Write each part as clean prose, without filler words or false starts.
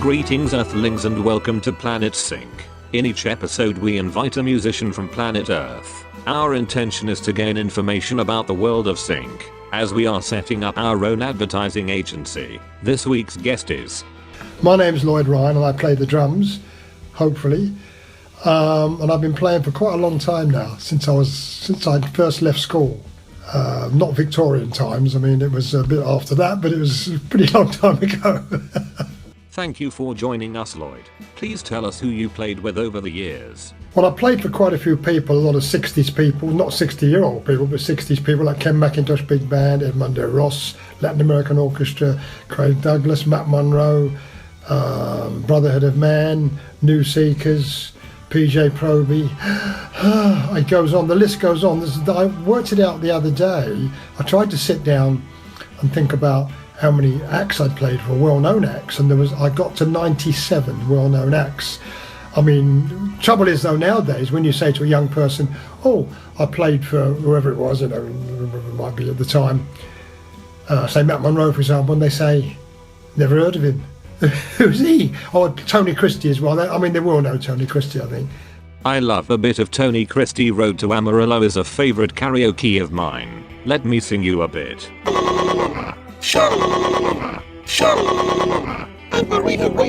Greetings Earthlings and welcome to Planet Sync. In each episode we invite a musician from planet Earth. Our intention is to gain information about the world of sync, as we are setting up our own advertising agency. This week's guest is... My name's Lloyd and I play the drums, hopefully. And I've been playing for quite a long time now, since I first left school. Not Victorian times, I mean it was a bit after that, but it was a pretty long time ago. Thank you for joining us, Lloyd. Please tell us who you played with over the years. Well, I played for quite a few people, a lot of 60s people, not 60-year-old people, but 60s people like Ken McIntosh Big Band, Edmundo Ross, Latin American Orchestra, Craig Douglas, Matt Monroe, Brotherhood of Man, New Seekers, PJ Proby. It goes on, the list goes on. I worked it out the other day. I tried to sit down and think about how many acts I'd played for, well-known acts, and I got to 97 well-known acts. I mean, trouble is though nowadays, when you say to a young person, oh, I played for whoever it was, whoever it might be at the time, say Matt Monroe for example, and they say, never heard of him. Who's he? Oh, Tony Christie as well. I mean, they will know Tony Christie, I think. I love a bit of Tony Christie. Road to Amarillo is a favourite karaoke of mine. Let me sing you a bit.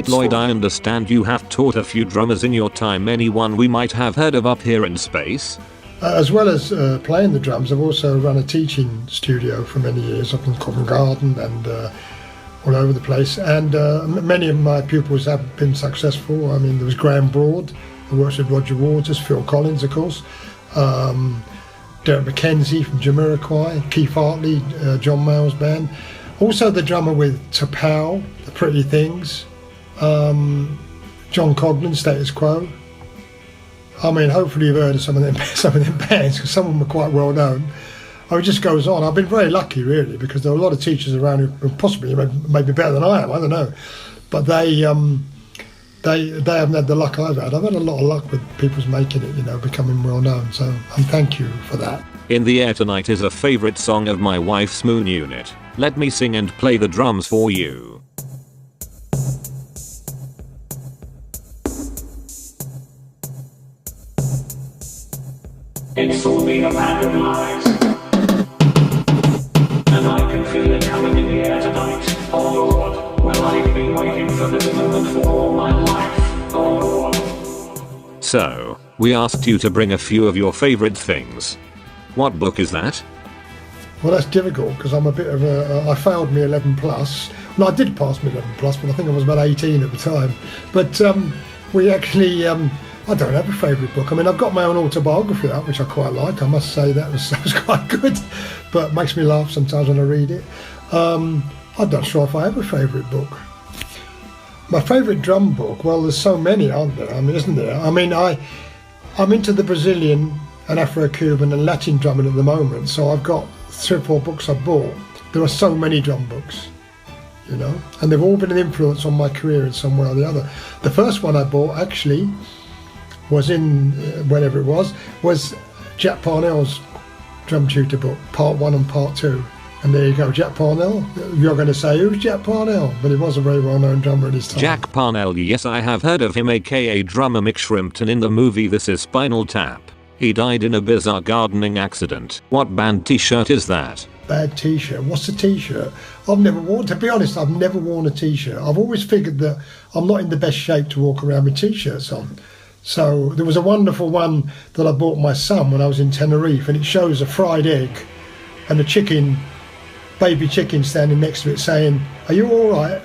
Lloyd, I understand you have taught a few drummers in your time. Anyone we might have heard of up here in space? As well as playing the drums, I've also run a teaching studio for many years up in Covent Garden and all over the place. And many of my pupils have been successful. I mean, there was Graham Broad, who works with Roger Waters, Phil Collins, of course, Derek McKenzie from Jamiroquai, Keith Hartley, John Mayall's band. Also the drummer with Tapao, The Pretty Things, John Coglan, Status Quo. I mean, hopefully you've heard of some of them bands, because some of them are quite well known. Oh, it just goes on. I've been very lucky, really, because there are a lot of teachers around who possibly maybe better than I am. I don't know, but they haven't had the luck I've had. I've had a lot of luck with people's making it, becoming well known. So, thank you for that. In the Air Tonight is a favourite song of my wife's Moon Unit. Let me sing and play the drums for you. It's all been a random lies, and I can feel it coming in the air tonight. Oh Lord, well I've been waiting for this moment for all my life. Oh Lord. So, we asked you to bring a few of your favourite things. What book is that? Well, that's difficult because I'm a bit of I failed me 11 plus. Well, I did pass me 11 plus, but I think I was about 18 at the time. But we actually, I don't have a favourite book. I mean, I've got my own autobiography out, which I quite like. I must say that was quite good, but it makes me laugh sometimes when I read it. I'm not sure if I have a favourite book. My favourite drum book, well, there's so many, aren't there? I mean, isn't there? I mean, I'm into the Brazilian and Afro-Cuban and Latin drumming at the moment, so I've got 3 or 4 books I bought. There are so many drum books, and they've all been an influence on my career in some way or the other. The first one I bought actually was in whenever it was Jack Parnell's drum tutor book, part 1 and part 2. And there you go, Jack Parnell. You're going to say, who's Jack Parnell? But he was a very well-known drummer at his time. Jack Parnell, yes, I have heard of him, aka drummer Mick Shrimpton in the movie This Is Spinal Tap. He died in a bizarre gardening accident. What band t-shirt is that? Bad t-shirt. What's a t-shirt? To be honest, I've never worn a t-shirt. I've always figured that I'm not in the best shape to walk around with t-shirts on. So there was a wonderful one that I bought my son when I was in Tenerife, and it shows a fried egg and a baby chicken standing next to it saying, "Are you all right?"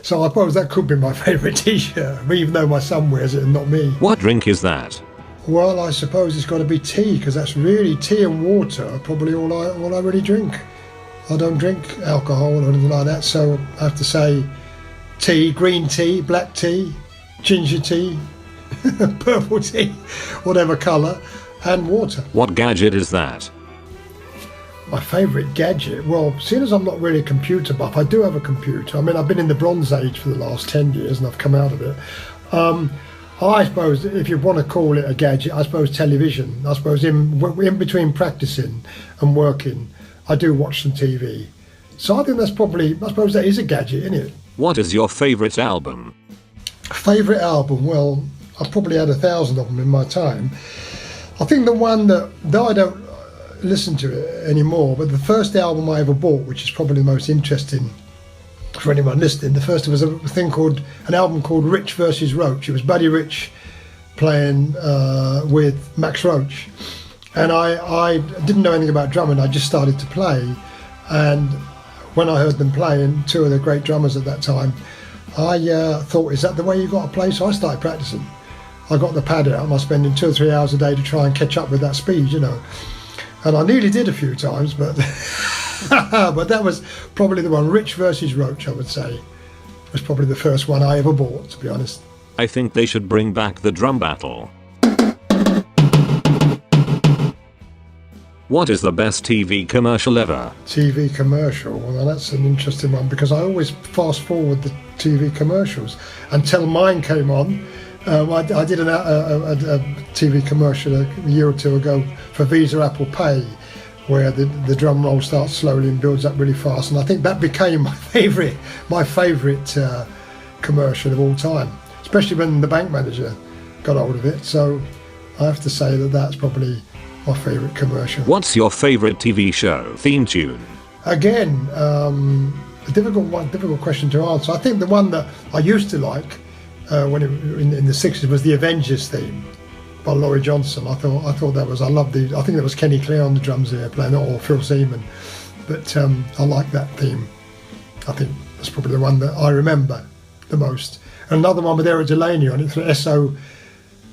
So I suppose that could be my favourite t-shirt, even though my son wears it and not me. What drink is that? Well, I suppose it's got to be tea, because that's really tea and water are probably all I really drink. I don't drink alcohol or anything like that, so I have to say tea, green tea, black tea, ginger tea, purple tea, whatever colour, and water. What gadget is that? My favourite gadget? Well, seeing as I'm not really a computer buff, I do have a computer. I mean, I've been in the Bronze Age for the last 10 years and I've come out of it. I suppose, if you want to call it a gadget, I suppose television. I suppose in between practising and working, I do watch some TV. So I think that's probably, I suppose that is a gadget, isn't it? What is your favourite album? Favourite album? Well, I've probably had 1,000 of them in my time. I think the one that, though I don't listen to it anymore, but the first album I ever bought, which is probably the most interesting for anyone listening, the first was an album called Rich versus Roach. It was Buddy Rich playing with Max Roach. And I didn't know anything about drumming, I just started to play. And when I heard them playing, two of the great drummers at that time, I thought, is that the way you got to play? So I started practicing. I got the pad out and I was spending 2 or 3 hours a day to try and catch up with that speed, you know. And I nearly did a few times, but but that was probably the one. Rich versus Roach, I would say, was probably the first one I ever bought, to be honest. I think they should bring back the drum battle. What is the best TV commercial ever? TV commercial? Well, that's an interesting one because I always fast forward the TV commercials until mine came on. I did a TV commercial a year or two ago for Visa Apple Pay, where the drum roll starts slowly and builds up really fast, and I think that became my favourite commercial of all time, especially when the bank manager got hold of it. So I have to say that that's probably my favourite commercial. What's your favourite TV show theme tune? Again, a difficult question to answer. I think the one that I used to like when in the 60s was the Avengers theme by Lloyd Johnson. I thought that was, I think that was Kenny Clear on the drums there playing it, or Phil Seaman, but I like that theme. I think that's probably the one that I remember the most. Another one with Eric Delaney on it, for SO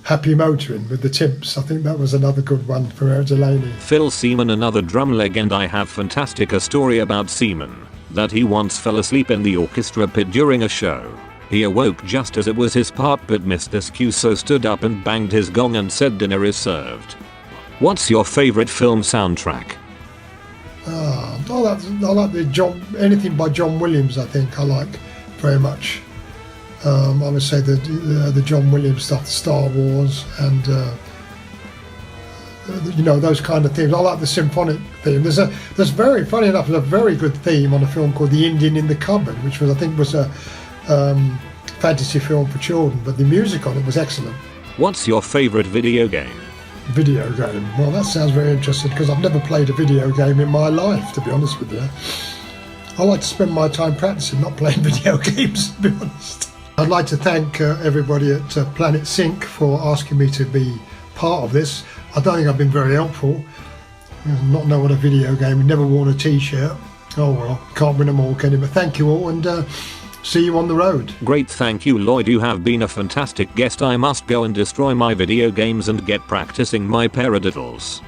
Happy Motoring with the Timps. I think that was another good one from Eric Delaney. Phil Seaman, another drum legend. I have a story about Seaman, that he once fell asleep in the orchestra pit during a show. He awoke just as it was his part but missed his cue, so stood up and banged his gong and said dinner is served. What's your favourite film soundtrack? I like anything by John Williams. I think I like very much. I would say the John Williams stuff, Star Wars, and those kind of themes. I like the symphonic theme. There's very funny enough, there's a very good theme on a film called The Indian in the Cupboard, which was a fantasy film for children, but the music on it was excellent. What's your favourite video game? Video game? Well, that sounds very interesting because I've never played a video game in my life, to be honest with you. I like to spend my time practicing, not playing video games, to be honest. I'd like to thank everybody at Planet Sync for asking me to be part of this. I don't think I've been very helpful. Not know what a video game, never worn a t-shirt. Oh well, can't win them all, can you? But thank you all, and see you on the road. Great, thank you Lloyd, you have been a fantastic guest. I must go and destroy my video games and get practicing my paradiddles.